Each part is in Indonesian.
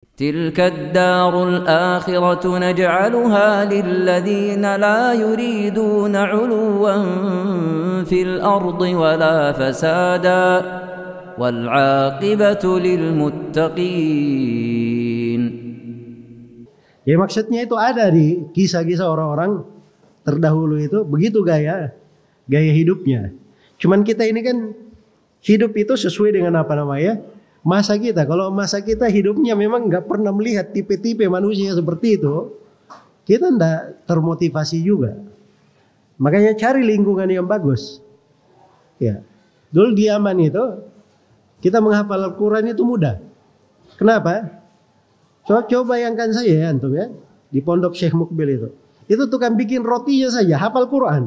تلك الدار الآخرة نجعلها للذين لا يريدون علوا في الأرض ولا فسادا والعاقبة للمتقين. Ya maksudnya itu ada di kisah-kisah orang-orang terdahulu itu begitu gaya hidupnya. Cuman kita ini kan hidup itu sesuai dengan apa namanya masa kita. Kalau masa kita hidupnya memang nggak pernah melihat tipe-tipe manusia seperti itu, kita ndak termotivasi juga. Makanya cari lingkungan yang bagus. Ya, dulu di Yaman itu kita menghafal Al-Quran itu mudah. Kenapa? Coba bayangkan saya ya, antum ya, di pondok Syekh Mukbil itu tukang bikin rotinya saja hafal Quran,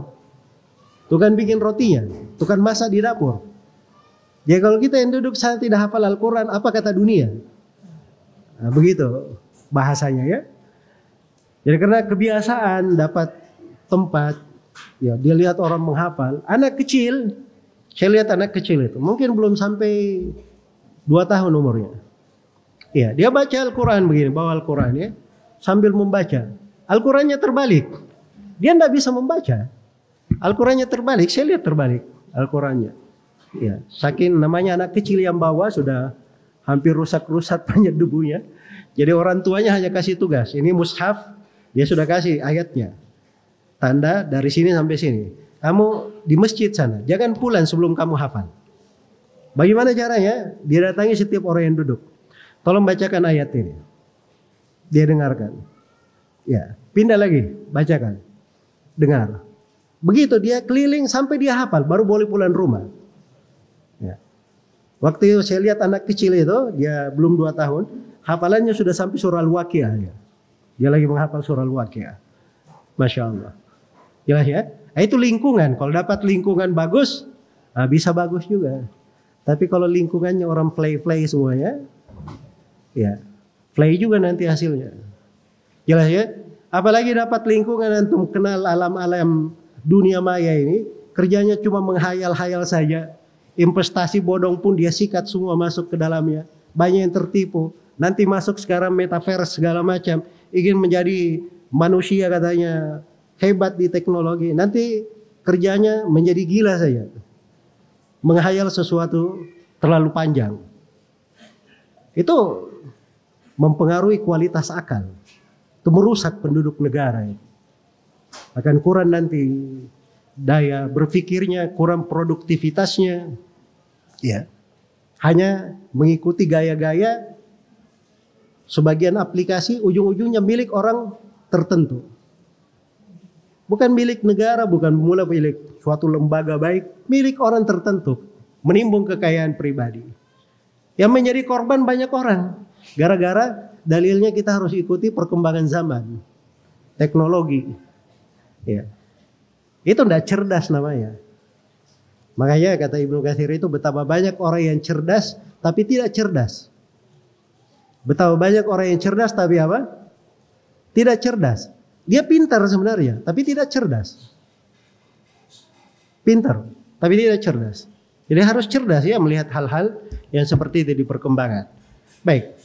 tukang bikin rotinya, tukang masak di dapur. Ya kalau kita yang duduk sana tidak hafal Al-Quran, apa kata dunia? Nah, begitu bahasanya ya. Jadi karena kebiasaan dapat tempat, ya dia lihat orang menghafal, anak kecil, saya lihat anak kecil itu mungkin belum sampai 2 tahun umurnya. Ya, dia baca Al-Quran begini, bawa Al-Quran ya, sambil membaca. Al-Qurannya terbalik. Dia tidak bisa membaca. Al-Qurannya terbalik, saya lihat terbalik Al-Qurannya. Ya, saking namanya anak kecil yang bawa sudah hampir rusak-rusak banyak debunya. Jadi orang tuanya hanya kasih tugas, ini mushaf, dia sudah kasih ayatnya. Tanda dari sini sampai sini. Kamu di masjid sana, jangan pulang sebelum kamu hafal. Bagaimana caranya? Dia datangi setiap orang yang duduk. Tolong bacakan ayat ini. Dia dengarkan. Ya, pindah lagi, bacakan. Dengar. Begitu dia keliling sampai dia hafal, baru boleh pulang rumah. Ya. Waktu itu saya lihat anak kecil itu, dia belum 2 tahun, hafalannya sudah sampai surah Al-Waqiah. Ya. Dia lagi menghafal surah Al-Waqiah. Masya Allah. Jelas ya? Nah, itu lingkungan. Kalau dapat lingkungan bagus, nah bisa bagus juga. Tapi kalau lingkungannya orang play semuanya, ya, play juga nanti hasilnya. Jelas ya? Apalagi dapat lingkungan antum kenal alam-alam dunia maya ini, kerjanya cuma menghayal-hayal saja. Investasi bodong pun dia sikat semua masuk ke dalamnya. Banyak yang tertipu. Nanti masuk sekarang metaverse segala macam, ingin menjadi manusia katanya hebat di teknologi. Nanti kerjanya menjadi gila saja. Menghayal sesuatu terlalu panjang. Itu mempengaruhi kualitas akal. Itu merusak penduduk negara. Akan kurang nanti daya berpikirnya, kurang produktivitasnya. Ya. Hanya mengikuti gaya-gaya sebagian aplikasi ujung-ujungnya milik orang tertentu. Bukan milik negara, bukan mula milik suatu lembaga baik, milik orang tertentu. Menimbun kekayaan pribadi. Yang menjadi korban banyak orang. Gara-gara dalilnya kita harus ikuti perkembangan zaman. Teknologi. Ya. Itu tidak cerdas namanya. Makanya kata Ibnu Katsir itu betapa banyak orang yang cerdas tapi tidak cerdas. Betapa banyak orang yang cerdas tapi apa? Tidak cerdas. Dia pintar sebenarnya tapi tidak cerdas. Pintar tapi tidak cerdas. Jadi harus cerdas ya melihat hal-hal yang seperti itu di perkembangan. Baik.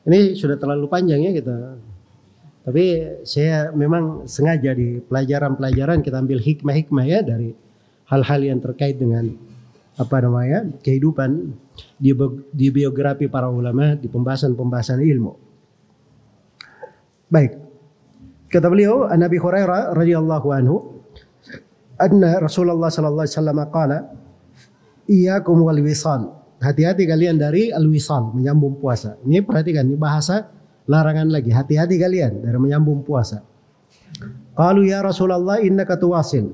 Ini sudah terlalu panjang ya kita. Tapi saya memang sengaja di pelajaran-pelajaran kita ambil hikmah-hikmah ya dari hal-hal yang terkait dengan apa namanya kehidupan di biografi para ulama di pembahasan-pembahasan ilmu. Baik. Kata beliau, An Abi Hurairah radhiyallahu anhu, anna Rasulullah sallallahu alaihi wasallam qala, iyyakum wal wisal. Hati-hati kalian dari al-wisal, menyambung puasa. Ini perhatikan, ini bahasa larangan lagi. Hati-hati kalian dari menyambung puasa. Qalu ya Rasulullah innaka tuwasil.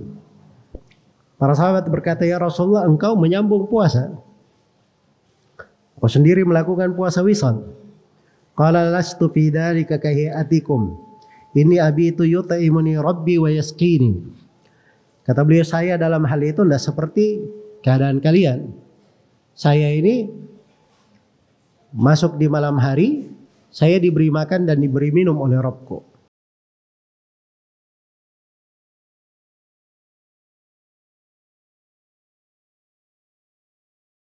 Para sahabat berkata, ya Rasulullah engkau menyambung puasa. Kau sendiri melakukan puasa wisal. Qala lastu fi dzalika kahiyatikum. Ini abitu yut'imuni rabbi wa yaskini. Kata beliau, saya dalam hal itu tidak seperti keadaan kalian. Saya ini masuk di malam hari, saya diberi makan dan diberi minum oleh Rabbku.